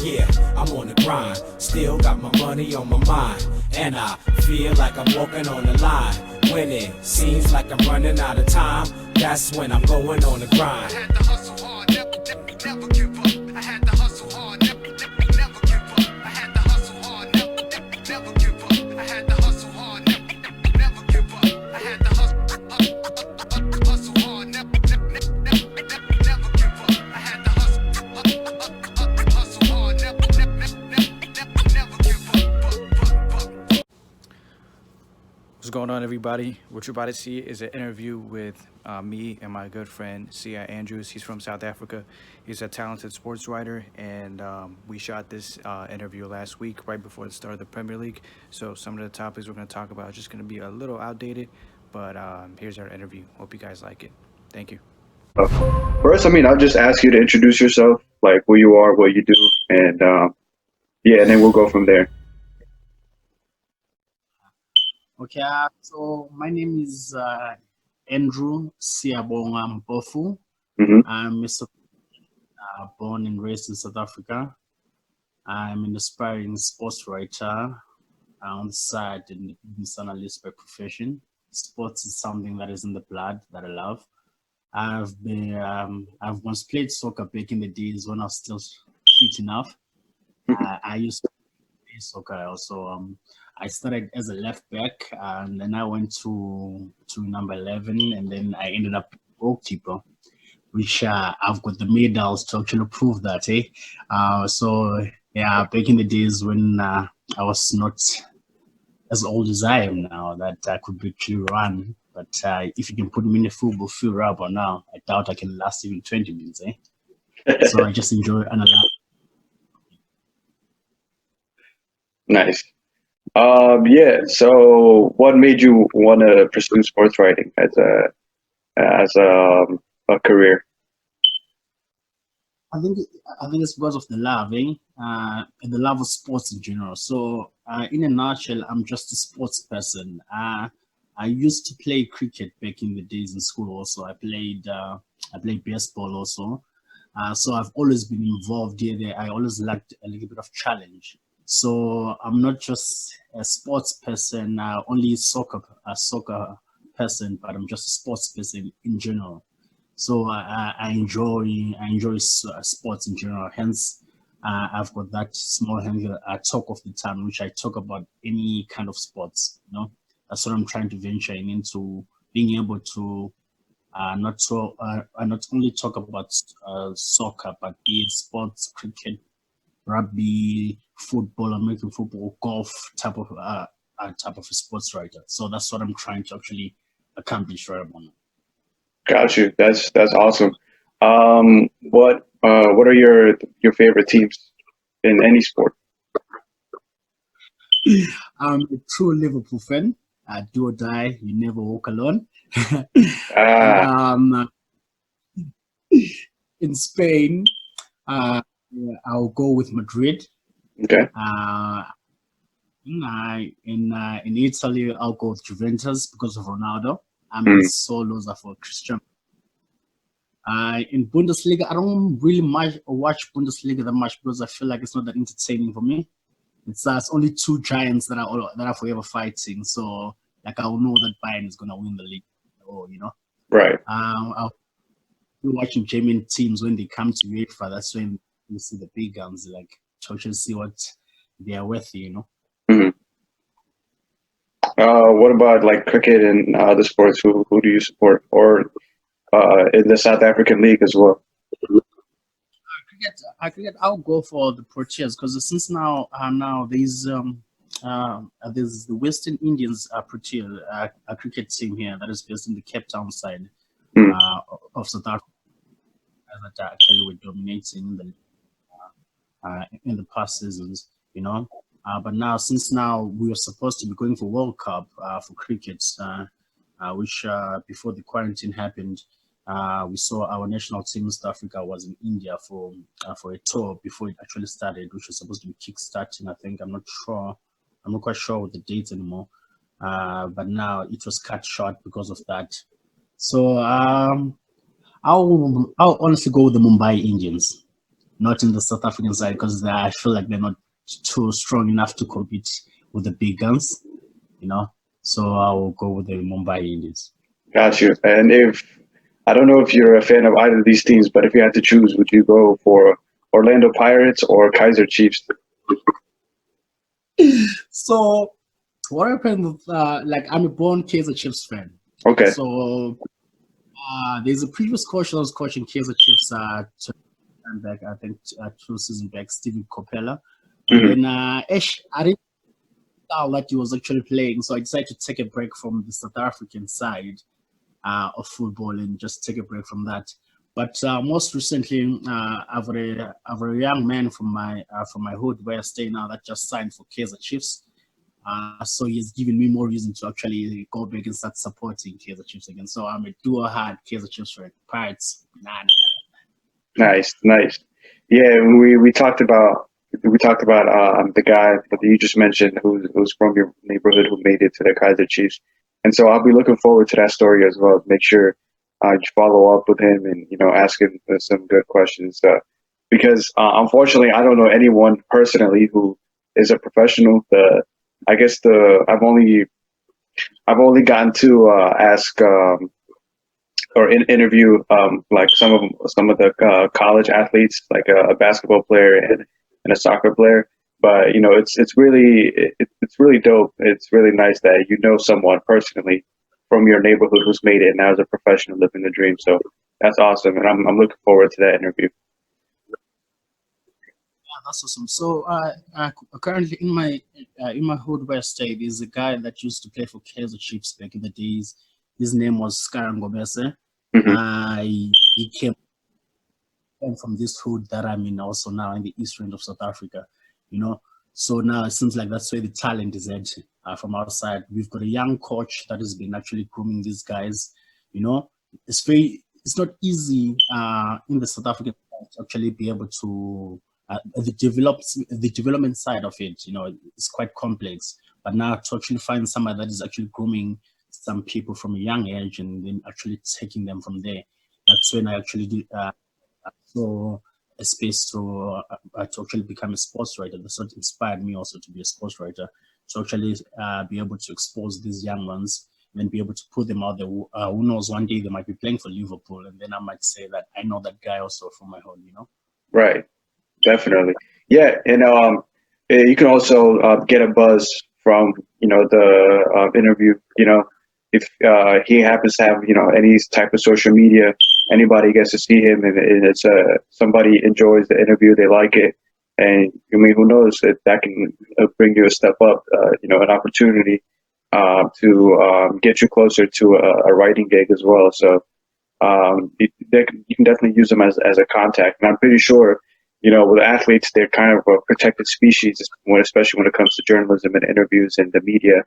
Yeah, I'm on the grind, still got my money on my mind, and I feel like I'm walking on the line. When it seems like I'm running out of time, that's when I'm going on the grind. I had to hustle hard, never give up. I had to hustle hard, never give up. I had to hustle hard, never give up. I had to hustle hard, never give up. I had to hustle hard, never give up. I had to hustle hard, never give up. What's going on, everybody? What you're about to see is an interview with me and my good friend Sia Andrews. He's from South Africa. He's a talented sports writer, and we shot this interview last week right before the start of the Premier League. So some of the topics we're going to talk about are just going to be a little outdated, but here's our interview. Hope you guys like it. Thank you. First, I'll just ask you to introduce yourself, like who you are, what you do, and and then we'll go from there. Okay, so my name is Andrew Siabonga Mpofu. I'm born and raised in South Africa. I'm an aspiring sports writer on the side in the business analyst by profession. Sports is something that is in the blood that I love. I've once played soccer back in the days when I was still fit enough. I used to play soccer also. I started as a left back, and then I went to number 11, and then I ended up goalkeeper, which I've got the medals to actually prove that. Back in the days when I was not as old as I am now, that I could actually run. But if you can put me in a football field right about now, I doubt I can last even 20 minutes. So I just enjoy analyzing. Nice. So what made you want to pursue sports writing as a career? I think it's because of the love, and the love of sports in general. So, in a nutshell, I'm just a sports person. I used to play cricket back in the days in school. Also, I played baseball also. So I've always been involved here. There, I always liked a little bit of challenge. So I'm not just a sports person, only a soccer person, but I'm just a sports person in general. So I enjoy sports in general. Hence, I've got that small handle talk of the town, which I talk about any kind of sports. That's what I'm trying to venture into, being able to not only talk about soccer, but be it sports, cricket, rugby, football, American football, golf type of a sports writer. So that's what I'm trying to actually accomplish right now. Got you. That's awesome. What are your favorite teams in any sport? I'm a true Liverpool fan. Do or die, you never walk alone. In Spain, I'll go with Madrid. Okay. In Italy, I'll go with Juventus because of Ronaldo. I'm a solos for Cristiano. In Bundesliga, I don't really watch Bundesliga that much because I feel like it's not that entertaining for me. It's only two giants that are forever fighting. So like I'll know that Bayern is gonna win the league, Right. I'll be watching German teams when they come to UEFA. That's when you see the big guns, like to see what they are worth. Mm-hmm. What about like cricket and other sports? Who do you support, or in the South African League as well? Cricket, I'll go for the Proteas because since now there's the Western Indians Protea a cricket team here that is based in the Cape Town side of South Africa that actually were dominating in the past seasons, But now, since we are supposed to be going for World Cup for cricket, which before the quarantine happened, we saw our national team in South Africa was in India for a tour before it actually started, which was supposed to be kickstarting. I think I'm not quite sure with the dates anymore. But now it was cut short because of that. So I'll honestly go with the Mumbai Indians. not in the South African side because I feel like they're not too strong enough to compete with the big guns, you know. So I will go with the Mumbai Indians. Got you. And if I don't know if you're a fan of either of these teams, but if you had to choose, would you go for Orlando Pirates or Kaizer Chiefs? So what happened with like I'm a born Kaizer Chiefs fan. Okay. So there's a previous coach that was coaching Kaizer Chiefs back, I think 2 seasons back, Steven Copella. And Mhm. then I didn't know that he was actually playing, so I decided to take a break from the South African side of football and just take a break from that. But most recently, I've a young man from my hood where I stay now that just signed for Kaizer Chiefs. So he's given me more reason to actually go back and start supporting Kaizer Chiefs again. So I'm a dual hard Kaizer Chiefs fan. Pirates, nah. Nice, nice. Yeah, we talked about the guy that you just mentioned who's from your neighborhood who made it to the Kaiser Chiefs, and so I'll be looking forward to that story as well. Make sure you follow up with him and ask him some good questions because unfortunately I don't know anyone personally who is a professional. I guess I've only gotten to ask. Or interview like some of the college athletes, like a basketball player and a soccer player. But it's really dope. It's really nice that someone personally from your neighborhood who's made it now as a professional living the dream. So that's awesome, and I'm looking forward to that interview. Yeah, that's awesome. So currently in my hood where I stay, there's a guy that used to play for Kaizer Chiefs back in the days. His name was Skarangobese. Hmm. He came from this hood that I'm in also now in the east end of South Africa, you know. So now it seems like that's where the talent is at from outside. We've got a young coach that has been actually grooming these guys, you know. It's not easy in the South African side to actually be able to the development side of it, it's quite complex. But now to actually find somebody that is actually grooming some people from a young age and then actually taking them from there, that's when I actually do so a space to actually become a sports writer. That's what inspired me also to be a sports writer, to actually be able to expose these young ones and then be able to put them out there. Who knows, one day they might be playing for Liverpool, and then I might say that I know that guy also from my home. Right. Definitely. Yeah, and you can also get a buzz from the interview. If he happens to have any type of social media, anybody gets to see him, and it's somebody enjoys the interview, they like it, and I mean, who knows that can bring you a step up, an opportunity to get you closer to a writing gig as well. So you can definitely use them as a contact, and I'm pretty sure with athletes, they're kind of a protected species, especially when it comes to journalism and interviews and the media.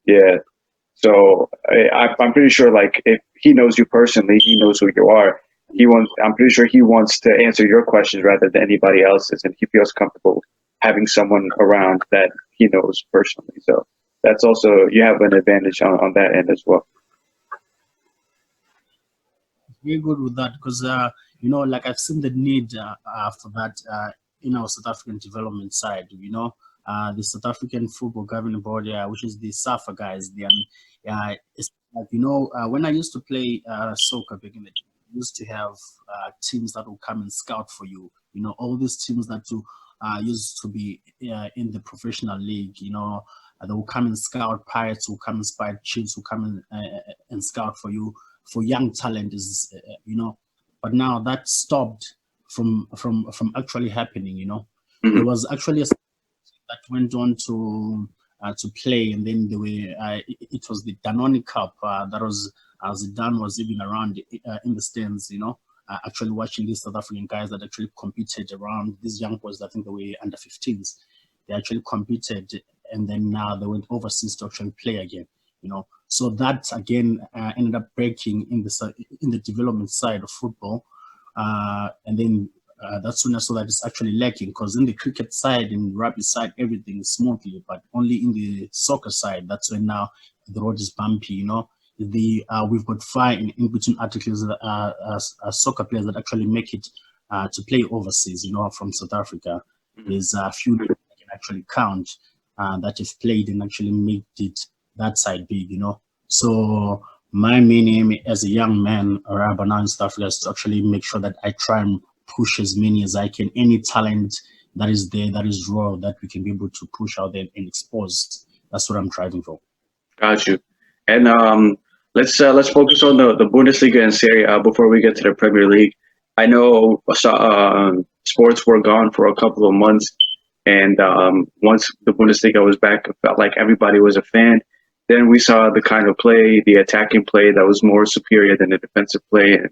Yeah. So I'm pretty sure, like, if he knows you personally, he knows who you are. I'm pretty sure he wants to answer your questions rather than anybody else's, and he feels comfortable having someone around that he knows personally. So that's also, you have an advantage on that end as well. Very good with that because like I've seen the need for that in our South African development side. The South African Football Governing Board, which is the SAFA guys. It's like when I used to play soccer back in the day, we used to have teams that will come and scout for you. All these teams that you used to be in the professional league. They will come and scout. Pirates will come and scout. Chiefs will come and scout for you for young talent but now that stopped from actually happening. There Mhm. was actually a that went on to play, and then it was the Danone Cup that was Zidane was even around in the stands, actually watching these South African guys that actually competed around these young boys. I think they were under 15s. They actually competed, and then now they went overseas to actually play again. So that again ended up breaking in the development side of football, and then that's when I saw that it's actually lacking, because in the cricket side and rugby side everything is smoothly, but only in the soccer side that's when now the road is bumpy. We've got far in between articles soccer players that actually make it to play overseas, from South Africa. There's a few that I can actually count that have played and actually made it that side big. So my main aim as a young man right now in South Africa is to actually make sure that I try and push as many as I can. Any talent that is there, that is raw, that we can be able to push out there and expose. That's what I'm driving for. Got you. And let's focus on the Bundesliga and Serie A before we get to the Premier League. I know sports were gone for a couple of months, and once the Bundesliga was back, it felt like everybody was a fan. Then we saw the kind of play, the attacking play that was more superior than the defensive play. And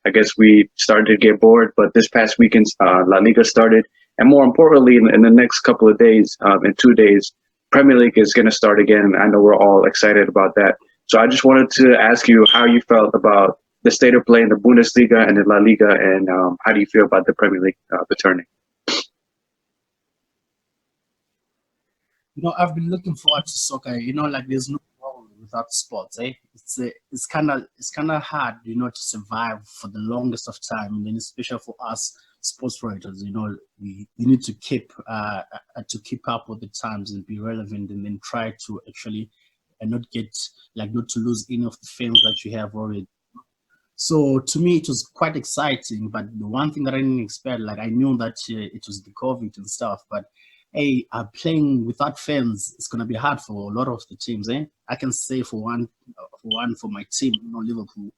I guess we started to get bored. But this past weekend, La Liga started, and more importantly, in the next couple of days, in 2 days, Premier League is going to start again. I know we're all excited about that. So I just wanted to ask you how you felt about the state of play in the Bundesliga and the La Liga, and how do you feel about the Premier League returning? I've been looking forward to soccer. Like there's no world without sports. It's kind of hard, to survive for the longest of time, and then especially for us sports writers. We need to keep up with the times and be relevant, and then try to actually and not to lose any of the fans that you have already. So to me, it was quite exciting. But the one thing that I didn't expect, I knew that it was the COVID and stuff, but hey, playing without fans, it's gonna be hard for a lot of the teams. I can say for my team, Liverpool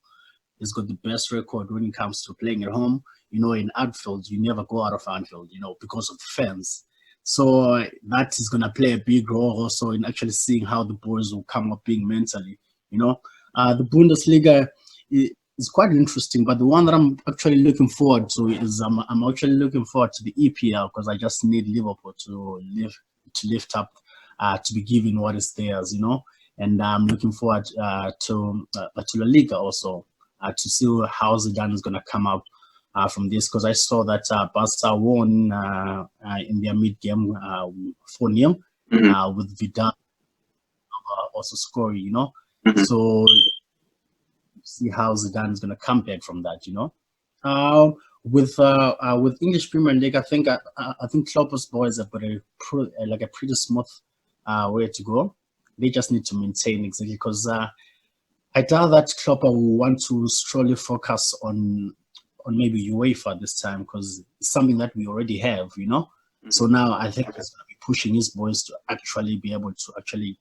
has got the best record when it comes to playing at home. In Anfield, you never go out of Anfield, because of the fans. So that is gonna play a big role also in actually seeing how the boys will come up being mentally. The Bundesliga is quite interesting, but the one that I'm actually looking forward to is I'm actually looking forward to the EPL, because I just need Liverpool to lift up, to be given what is theirs, and I'm looking forward to La Liga also, to see how Zidane is going to come up from this, because I saw that Barca won in their mid game 4-0 with Vidal also scoring, so see how Zidane is going to come back from that, with English Premier League, I think Klopp's boys have got a pretty smooth way to go. They just need to maintain exactly, because I doubt that Klopp will want to strongly focus on maybe UEFA this time, because it's something that we already have, So now I think he's going to be pushing his boys to actually be able to actually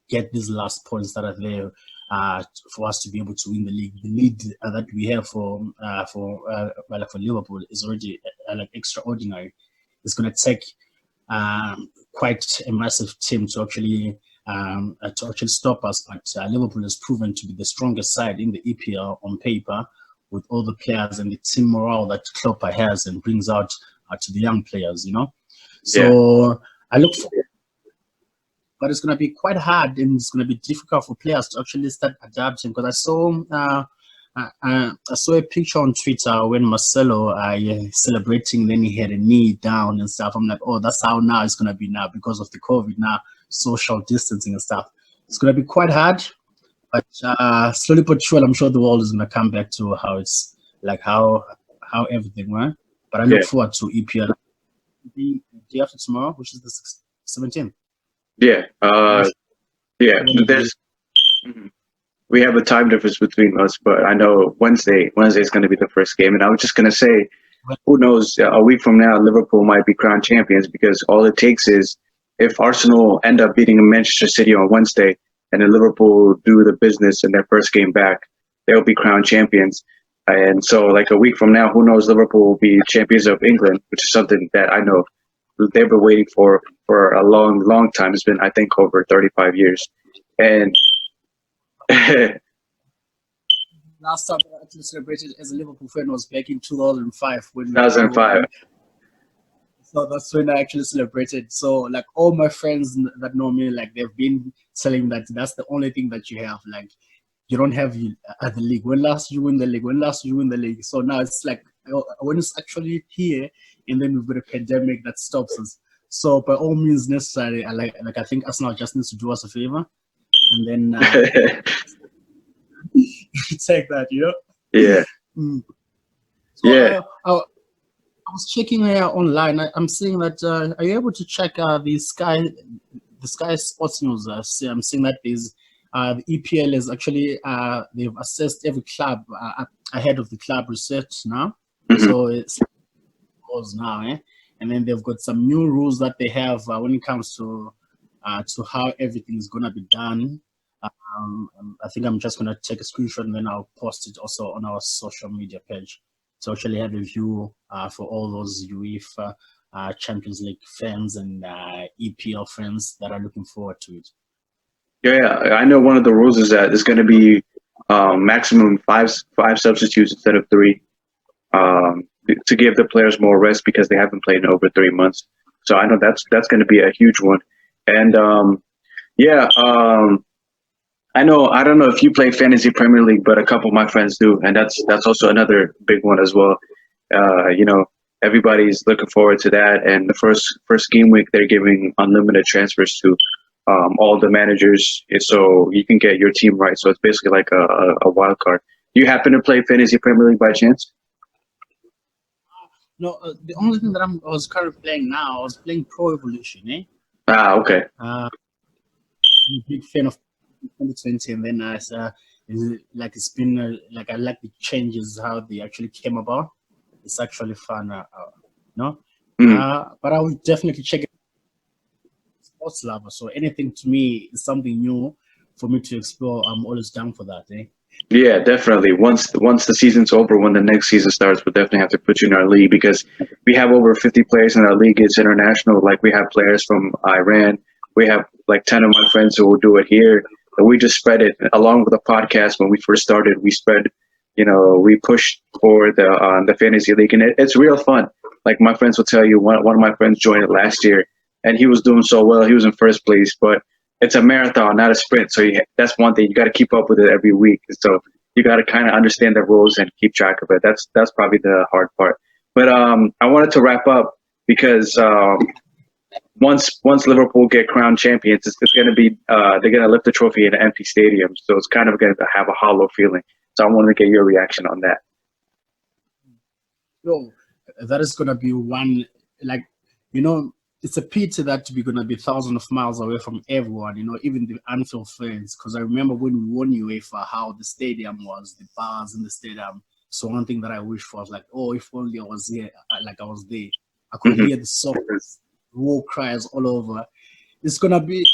get these last points that are there for us to be able to win the league. The lead that we have for Liverpool is already extraordinary. It's going to take quite a massive team to actually stop us. But Liverpool has proven to be the strongest side in the EPL on paper, with all the players and the team morale that Klopp has and brings out to the young players. So I look for. But it's going to be quite hard, and it's going to be difficult for players to actually start adapting. Because I saw a picture on Twitter when Marcelo celebrating, then he had a knee down and stuff. I'm like, oh, that's how now it's going to be now, because of the COVID now, social distancing and stuff. It's going to be quite hard, but slowly but surely, I'm sure the world is going to come back to how it's how everything went. But I look forward to EPL the day after tomorrow, which is the 17th. Yeah, There's we have a time difference between us, but I know Wednesday is going to be the first game, and I was just going to say, who knows? A week from now, Liverpool might be crowned champions, because all it takes is if Arsenal end up beating Manchester City on Wednesday, and then Liverpool do the business in their first game back, they'll be crowned champions. And so, a week from now, who knows? Liverpool will be champions of England, which is something that I know they've been waiting for a long, long time. It's been, I think, over 35 years. And last time I actually celebrated as a Liverpool fan was back in 2005. 2005. So that's when I actually celebrated. So all my friends that know me, they've been telling me that that's the only thing that you have. You don't have at the league. When last you win the league? When last you win the league? So now it's when it's actually here, and then we've got a pandemic that stops us. So by all means necessary, I think Arsenal just needs to do us a favor, and then take that, Yeah. So, was checking here online. I'm seeing that. Are you able to check the Sky Sports News? I'm seeing that there's the EPL is actually they've assessed every club ahead of the club research now. Mhm. So it's goes now, and then they've got some new rules that they have when it comes to how everything is gonna be done. I think I'm just gonna take a screenshot and then I'll post it also on our social media page to actually have a view for all those UEFA Champions League fans and EPL fans that are looking forward to it. Yeah, I know one of the rules is that there's going to be maximum five substitutes instead of three, to give the players more rest because they haven't played in over 3 months. So I know that's going to be a huge one. And I know I don't know if you play fantasy Premier League, but a couple of my friends do, and that's also another big one as well. You know, everybody's looking forward to that. And the first game week, they're giving unlimited transfers to all the managers, so you can get your team right. So it's basically like a wild card. Do you happen to play fantasy Premier League by chance? No, the only thing that I was currently playing now, I was playing Pro Evolution, Ah, okay. I'm a big fan of 2020, and then it's been like I like the changes how they actually came about. It's actually fun, no. But I would definitely check it. Sports lover, so anything to me is something new for me to explore. I'm always down for that, Yeah, definitely. Once the season's over, when the next season starts, we'll definitely have to put you in our league because we have over 50 players in our league. It's international. Like we have players from Iran. We have like 10 of my friends who will do it here. And we just spread it along with the podcast. When we first started, we spread, we pushed for the fantasy league, and it's real fun. Like my friends will tell you, one of my friends joined it last year, and he was doing so well. He was in first place, but it's a marathon, not a sprint. So that's one thing. You got to keep up with it every week. So you got to kind of understand the rules and keep track of it. That's probably the hard part. But I wanted to wrap up because once Liverpool get crowned champions, it's going to be they're going to lift the trophy in an empty stadium. So it's kind of going to have a hollow feeling. So I wanted to get your reaction on that. No, that is going to be one, like, it's a pity that we're going to be thousands of miles away from everyone, even the Anfield fans. Because I remember when we won UEFA, how the stadium was, the bars in the stadium. So one thing that I wish for was like, oh, if only I was here, like I was there. I could hear the soft war cries all over. It's gonna be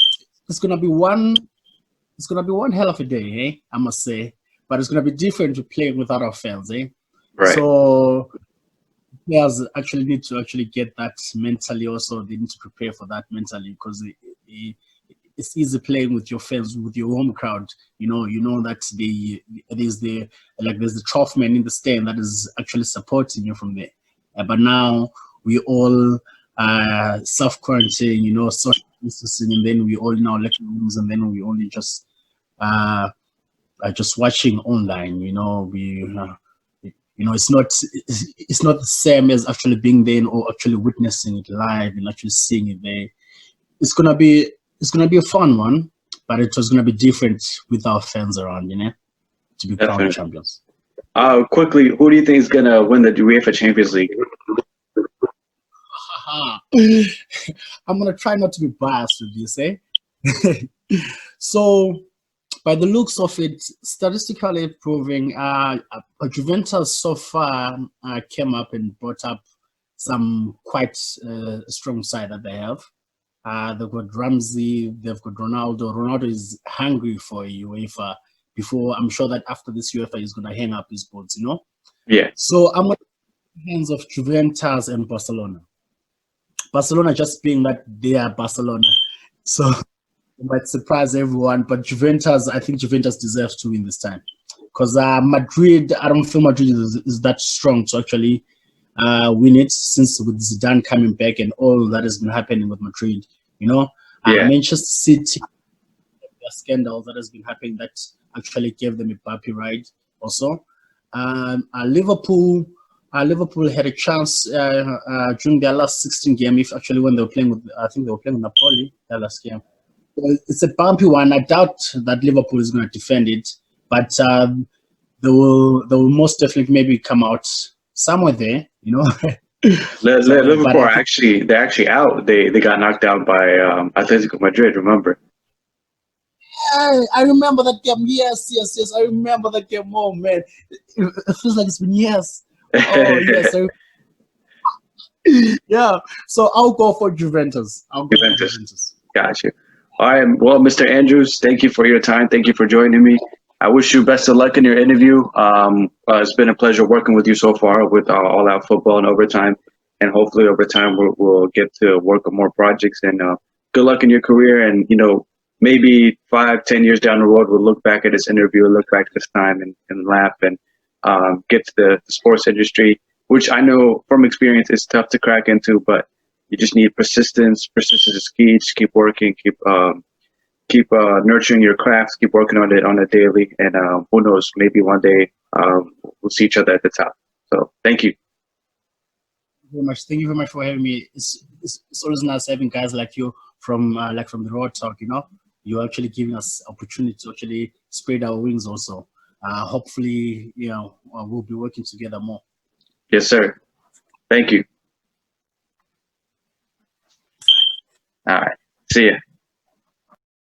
one hell of a day, I must say. But it's gonna be different to playing without our fans, Right. So players actually need to get that mentally. Also, they need to prepare for that mentally because it's easy playing with your fans, with your home crowd. You know that there's the trophy man in the stand that is actually supporting you from there. But now we all self-quarantine, social distancing, and then we all in our lecture rooms, and then we only just watching online. It's not the same as actually being there or actually witnessing it live and actually seeing it there. It's gonna be a fun one, but it was gonna be different with our fans around, to be crowned champions. Quickly, who do you think is gonna win the UEFA Champions League? I'm gonna try not to be biased with this, So, by the looks of it, statistically proving, Juventus so far came up and brought up some quite strong side that they have. They've got Ramsey, they've got Ronaldo. Ronaldo is hungry for UEFA. I'm sure that after this UEFA, he's gonna hang up his boots, Yeah. So I'm gonna hands of Juventus and Barcelona. Barcelona just being that they are Barcelona, so it might surprise everyone. But Juventus, I think Juventus deserves to win this time because Madrid, I don't feel Madrid is that strong to actually win it since with Zidane coming back and all that has been happening with Madrid. Manchester City, the scandal that has been happening that actually gave them a bumpy ride. Also, Liverpool had a chance during their last 16 game. If actually when they were playing with, I think they were playing with Napoli their last game. It's a bumpy one. I doubt that Liverpool is going to defend it, but they will most definitely maybe come out somewhere there. Liverpool are they're actually out. They got knocked out by Atletico Madrid. Remember? I remember that game. Yes. I remember that game. Oh man, it feels like it's been years. Oh yes, yeah. So I'll go for Juventus. Got you. All right. Well, Mr. Andrews, thank you for your time. Thank you for joining me. I wish you best of luck in your interview. It's been a pleasure working with you so far with All Out Football and Overtime. And hopefully over time we'll get to work on more projects. And good luck in your career. And, maybe 5-10 years down the road, we'll look back at this interview, look back at this time and laugh and get to the sports industry, which I know from experience is tough to crack into, but you just need persistence. Persistence is key. Just keep working, keep nurturing your crafts, keep working on it on a daily, and who knows, maybe one day we'll see each other at the top. So thank you. Thank you very much for having me. It's always nice having guys like you from the Raw Talk. You're actually giving us opportunity to actually spread our wings also. Hopefully, we'll be working together more. Yes, sir. Thank you. All right. See ya.